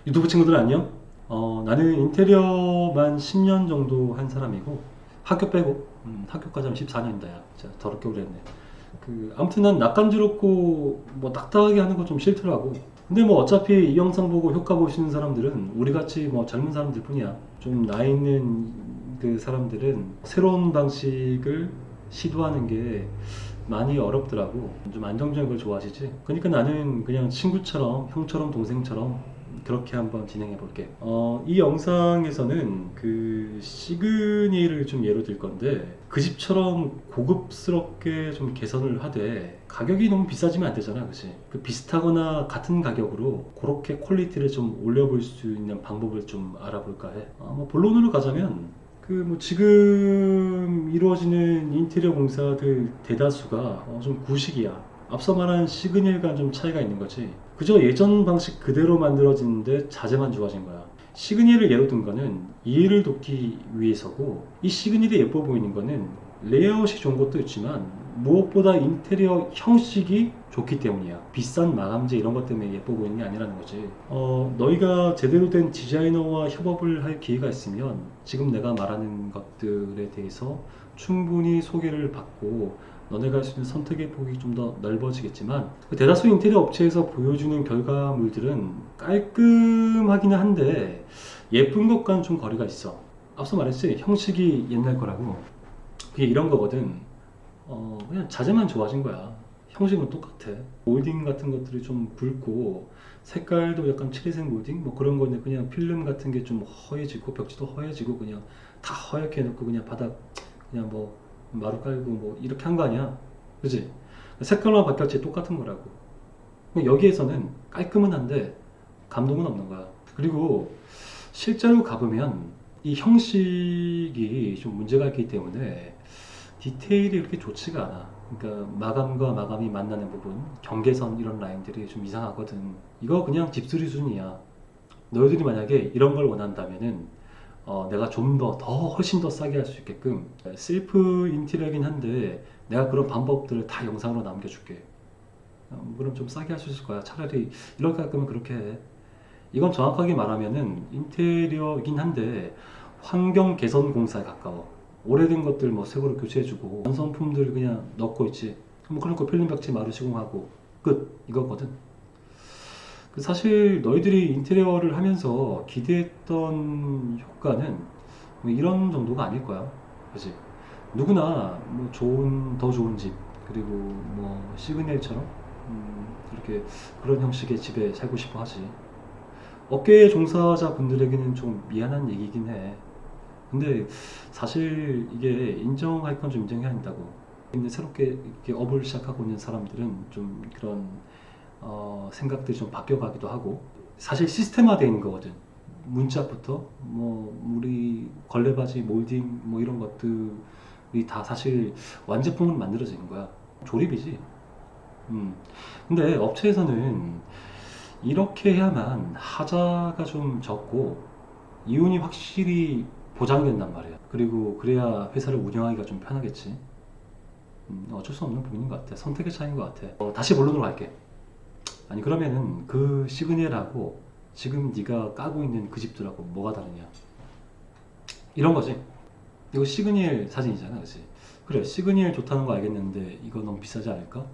유튜브 친구들 안녕? 나는 인테리어만 10년 정도 한 사람이고 학교 빼고 학교까지 하면 14년이다 야. 진짜 더럽게 오래 했네. 아무튼 난 낯간지럽고 뭐 딱딱하게 하는 거 좀 싫더라고. 근데 뭐 어차피 이 영상 보고 효과 보시는 사람들은 우리같이 뭐 젊은 사람들 뿐이야. 좀 나이 있는 그 사람들은 새로운 방식을 시도하는 게 많이 어렵더라고. 좀 안정적인 걸 좋아하시지. 그러니까 나는 그냥 친구처럼, 형처럼, 동생처럼 그렇게 한번 진행해 볼게. 이 영상에서는 그 시그니를 좀 예로 들 건데 그 집처럼 고급스럽게 좀 개선을 하되 가격이 너무 비싸지면 안 되잖아, 그치? 그 비슷하거나 같은 가격으로 그렇게 퀄리티를 좀 올려볼 수 있는 방법을 좀 알아볼까 해. 뭐 본론으로 가자면 뭐 지금 이루어지는 인테리어 공사들 대다수가 좀 구식이야. 앞서 말한 시그널과 좀 차이가 있는 거지. 그저 예전 방식 그대로 만들어지는데 자재만 좋아진 거야. 시그널을 예로 든 거는 이해를 돕기 위해서고, 이 시그널이 예뻐 보이는 거는 레이아웃이 좋은 것도 있지만 무엇보다 인테리어 형식이 좋기 때문이야. 비싼 마감재 이런 것 때문에 예뻐 보이는 게 아니라는 거지. 너희가 제대로 된 디자이너와 협업을 할 기회가 있으면 지금 내가 말하는 것들에 대해서 충분히 소개를 받고 너네가 할 수 있는 선택의 폭이 좀 더 넓어지겠지만, 그 대다수 인테리어 업체에서 보여주는 결과물들은 깔끔하기는 한데 예쁜 것과는 좀 거리가 있어. 앞서 말했지, 형식이 옛날 거라고. 그게 이런 거거든. 그냥 자재만 좋아진 거야. 형식은 똑같아. 몰딩 같은 것들이 좀 굵고 색깔도 약간 칠해색 몰딩 뭐 그런 건데, 그냥 필름 같은 게 좀 허해지고 벽지도 허해지고 그냥 다 허옇게 해놓고 그냥 바닥 그냥 뭐 마루 깔고 뭐 이렇게 한 거 아니야, 그지? 색깔만 바뀌었지 똑같은 거라고. 여기에서는 깔끔은 한데 감동은 없는 거야. 그리고 실제로 가보면 이 형식이 좀 문제가 있기 때문에 디테일이 그렇게 좋지가 않아. 그러니까 마감과 마감이 만나는 부분, 경계선 이런 라인들이 좀 이상하거든. 이거 그냥 집수리 수준이야. 너희들이 만약에 이런 걸 원한다면은 내가 좀 더 훨씬 더 싸게 할 수 있게끔 셀프 인테리어긴 한데 내가 그런 방법들을 다 영상으로 남겨줄게. 그럼 좀 싸게 할 수 있을 거야. 차라리 이렇게 할 거면 그렇게 해. 이건 정확하게 말하면은 인테리어이긴 한데 환경 개선 공사에 가까워. 오래된 것들 뭐 새거로 교체해주고 완성품들 그냥 넣고 있지. 뭐 그런 거 필름 벽지 마루 시공하고 끝 이거거든. 사실 너희들이 인테리어를 하면서 기대했던 효과는 뭐 이런 정도가 아닐 거야. 그지? 누구나 뭐 더 좋은 집, 그리고 뭐 시그널처럼 이렇게 그런 형식의 집에 살고 싶어 하지. 업계 종사자 분들에게는 좀 미안한 얘기긴 해. 근데 사실 이게 인정할 건 좀 인정해야 한다고. 근데 새롭게 이렇게 업을 시작하고 있는 사람들은 좀 그런 생각들이 좀 바뀌어가기도 하고, 사실 시스템화되어 있는 거거든. 문짝부터 뭐 우리 걸레바지 몰딩 뭐 이런 것들이 다 사실 완제품으로 만들어지는 거야. 조립이지. 근데 업체에서는 이렇게 해야만 하자가 좀 적고 이윤이 확실히 보장된단 말이야. 그리고 그래야 회사를 운영하기가 좀 편하겠지. 어쩔 수 없는 부분인 것 같아. 선택의 차이인 것 같아. 다시 본론으로 갈게. 아니 그러면은 그 시그널하고 지금 네가 까고 있는 그 집들하고 뭐가 다르냐, 이런 거지. 이거 시그널 사진이잖아, 그치? 그래, 시그널 좋다는 거 알겠는데 이거 너무 비싸지 않을까?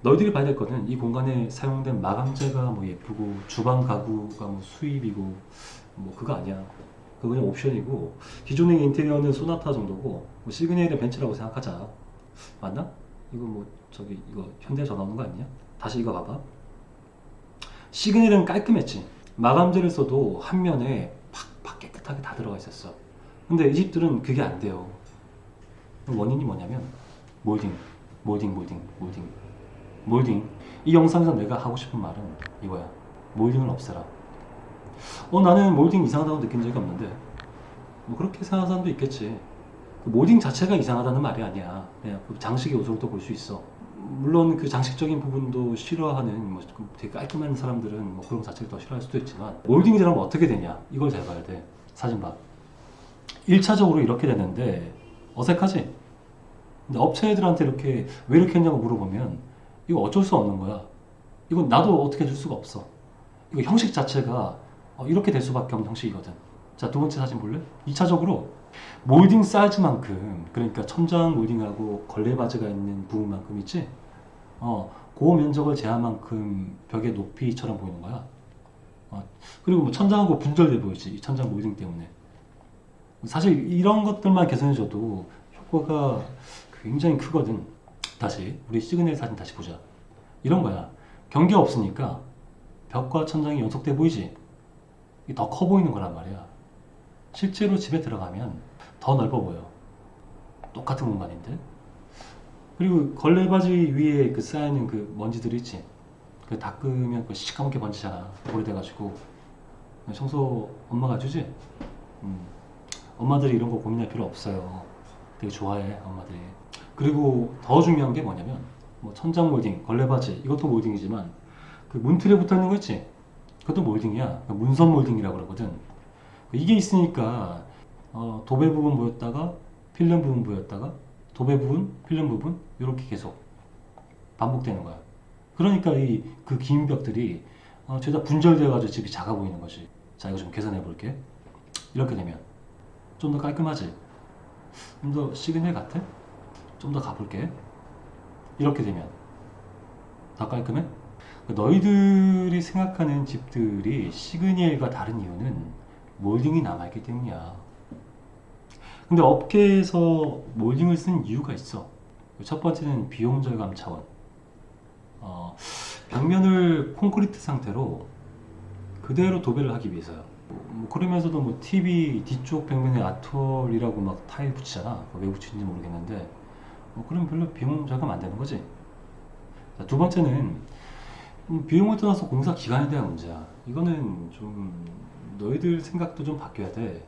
너희들이 봐야 될 거는 이 공간에 사용된 마감재가 뭐 예쁘고 주방 가구가 뭐 수입이고 뭐 그거 아니야. 그거 그냥 옵션이고, 기존의 인테리어는 소나타 정도고 뭐 시그널은 벤츠라고 생각하자. 맞나? 이거 뭐 저기 이거 현대 전화 오는 거 아니냐? 다시 이거 봐봐. 시그널은 깔끔했지. 마감재를 써도 한 면에 팍팍 깨끗하게 다 들어가 있었어. 근데 이 집들은 그게 안 돼요. 원인이 뭐냐면 몰딩, 몰딩, 몰딩, 몰딩, 몰딩. 이 영상에서 내가 하고 싶은 말은 이거야. 몰딩을 없애라. 나는 몰딩 이상하다고 느낀 적이 없는데 뭐 그렇게 생각하는 사람도 있겠지. 그 몰딩 자체가 이상하다는 말이 아니야. 그냥 그 장식의 요소로 또 볼 수 있어. 물론 그 장식적인 부분도 싫어하는 뭐 되게 깔끔한 사람들은 뭐 그런 거 자체를 더 싫어할 수도 있지만, 몰딩이 되면 어떻게 되냐 이걸 잘 봐야 돼. 사진 봐. 1차적으로 이렇게 되는데 어색하지? 근데 업체들한테 이렇게 왜 이렇게 했냐고 물어보면 이거 어쩔 수 없는 거야. 이건 나도 어떻게 해줄 수가 없어. 이거 형식 자체가 이렇게 될 수밖에 없는 형식이거든. 자, 두 번째 사진 볼래? 2차적으로 몰딩 사이즈만큼, 그러니까 천장 몰딩하고 걸레바지가 있는 부분만큼 있지? 그 면적을 제한 만큼 벽의 높이처럼 보이는 거야. 그리고 뭐 천장하고 분절돼 보이지, 이 천장 몰딩 때문에. 사실 이런 것들만 개선해줘도 효과가 굉장히 크거든. 다시 우리 시그널 사진 다시 보자. 이런 거야. 경계가 없으니까 벽과 천장이 연속돼 보이지? 이게 더 커 보이는 거란 말이야. 실제로 집에 들어가면 더 넓어 보여. 똑같은 공간인데. 그리고 걸레바지 위에 그 쌓이는 그 먼지들 있지? 그 닦으면 그 시커멓게 번지잖아. 오래돼가지고. 청소 엄마가 해주지? 엄마들이 이런 거 고민할 필요 없어요. 되게 좋아해, 엄마들이. 그리고 더 중요한 게 뭐냐면, 뭐 천장 몰딩, 걸레바지, 이것도 몰딩이지만, 그 문틀에 붙어 있는 거 있지? 그것도 몰딩이야. 문선 몰딩이라고 그러거든. 이게 있으니까, 도배 부분 보였다가, 필름 부분 보였다가, 도배 부분, 필름 부분, 이렇게 계속 반복되는 거야. 그러니까 그 긴 벽들이, 죄다 분절되어가지고 집이 작아 보이는 거지. 자, 이거 좀 계산해 볼게. 이렇게 되면, 좀 더 깔끔하지? 좀 더 시그널 같아? 좀 더 가볼게. 이렇게 되면 더 깔끔해? 너희들이 생각하는 집들이 시그니엘과 다른 이유는 몰딩이 남아있기 때문이야. 근데 업계에서 몰딩을 쓴 이유가 있어. 첫 번째는 비용 절감 차원. 벽면을 콘크리트 상태로 그대로 도배를 하기 위해서요. 그러면서도 뭐 TV 뒤쪽 벽면에 아트월이라고 막 타일 붙이잖아. 왜 붙이는지 모르겠는데 그럼 별로 비용 절감 안 되는 거지. 자, 두 번째는 비용을 떠나서 공사 기간에 대한 문제야. 이거는 좀 너희들 생각도 좀 바뀌어야 돼.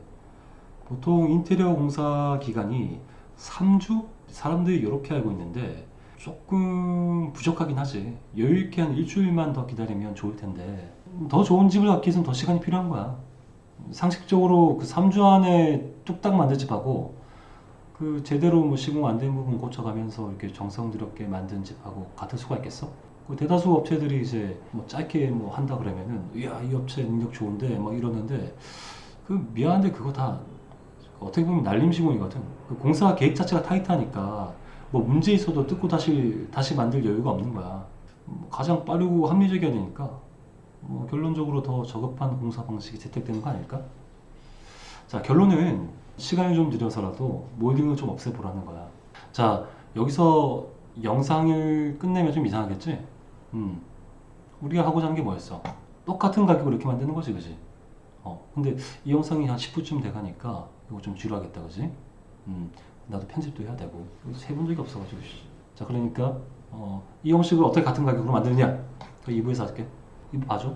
보통 인테리어 공사 기간이 3주? 사람들이 이렇게 알고 있는데 조금 부족하긴 하지. 여유있게 한 일주일만 더 기다리면 좋을 텐데 더 좋은 집을 갖기 위해서는 더 시간이 필요한 거야. 상식적으로 그 3주 안에 뚝딱 만든 집하고 그 제대로 뭐 시공 안 된 부분 고쳐가면서 이렇게 정성 들였게 만든 집하고 같을 수가 있겠어? 그 대다수 업체들이 이제 뭐 짧게 뭐 한다 그러면은 이야 이 업체 능력 좋은데 막 이러는데 그 미안한데 그거 다 어떻게 보면 날림 시공이거든. 그 공사 계획 자체가 타이트하니까 뭐 문제 있어도 뜯고 다시 만들 여유가 없는 거야. 가장 빠르고 합리적이어야 되니까 결론적으로 더 저급한 공사 방식이 채택되는 거 아닐까? 자, 결론은 시간을 좀 들여서라도 몰딩을 좀 없애보라는 거야. 자, 여기서 영상을 끝내면 좀 이상하겠지? 우리가 하고자 하는 게 뭐였어? 똑같은 가격으로 이렇게 만드는 거지, 그지? 근데 이 영상이 한 10분쯤 돼가니까 이거 좀 지루하겠다, 그지? 나도 편집도 해야 되고 해본 적이 없어가지고. 자, 그러니까 이 형식을 어떻게 같은 가격으로 만드느냐? 그 2부에서 할게. 이거 봐줘.